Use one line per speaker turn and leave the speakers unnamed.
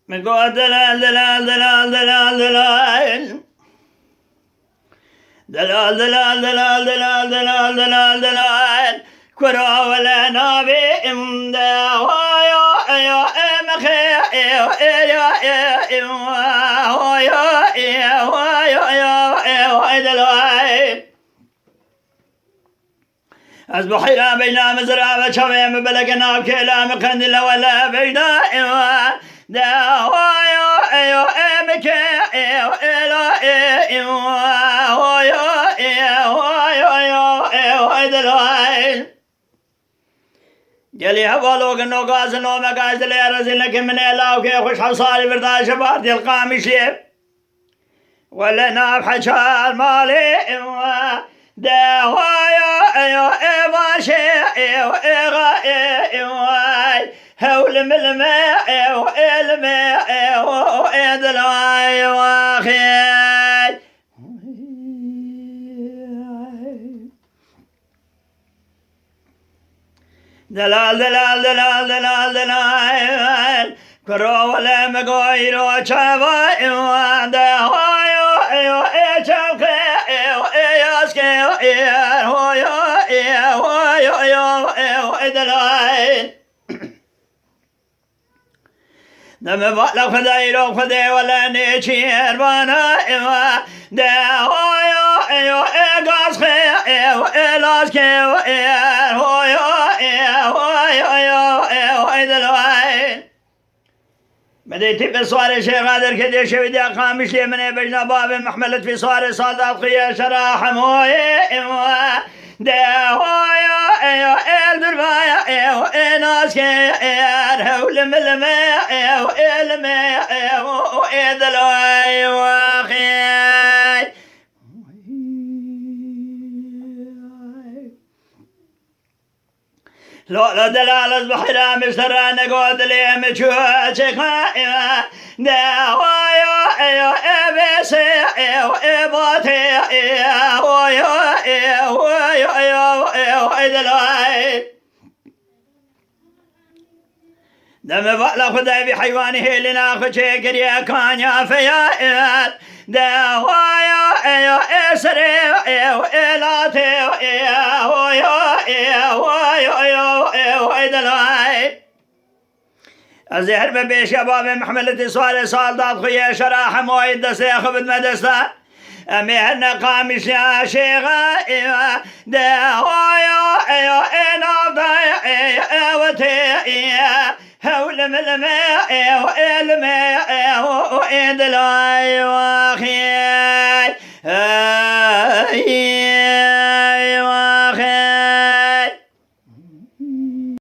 مقول دلال دلال دلال دلال دلال دلال دلال دلال دلال دلال دلال دلال كرا ولا نبي إمدا ويا يا مخي يا يا يا دلال از بحيرة بين مزرعة وشويم بلقنا بكلام قندل ولا بينا دا ويا يا مخي جلي هبالوك النقاس النوم قاس اللي أرزل لك من الله كي خوش حصاري برداش باردي القامشي ولا ناب حشال مالي دوايا ماشي هول ملماء والماء ودلاي واخي دلال دلال دلال دلال دلال كرو ولا مغير وشابا دوايا شابك دم بالك خداي لو خداي ولا نيشير وانا دوايا غاز خي لاش كي بديت بصواري شيخ قادر كدي شويدي قامش لي من بجنا باب محملت في صواري صادق قيا شراح موي دوايا الدربايا ناس كير هول ملماء والماء ودلواي واخي لا دلال البحر مستر نقود لي مشوا شيخا دوايا بس باتي دم بألا خداي بحيوانه لنا خشيكر يا كان يا فيا دوايا اسري الاتي الزهر ببي شباب محملة صالح صالدات خيا شراح مويد دسيخ بالمدسة أمهن قامش يا شيخة دوايا نافضي وتي هول ملماء والماء ودلاي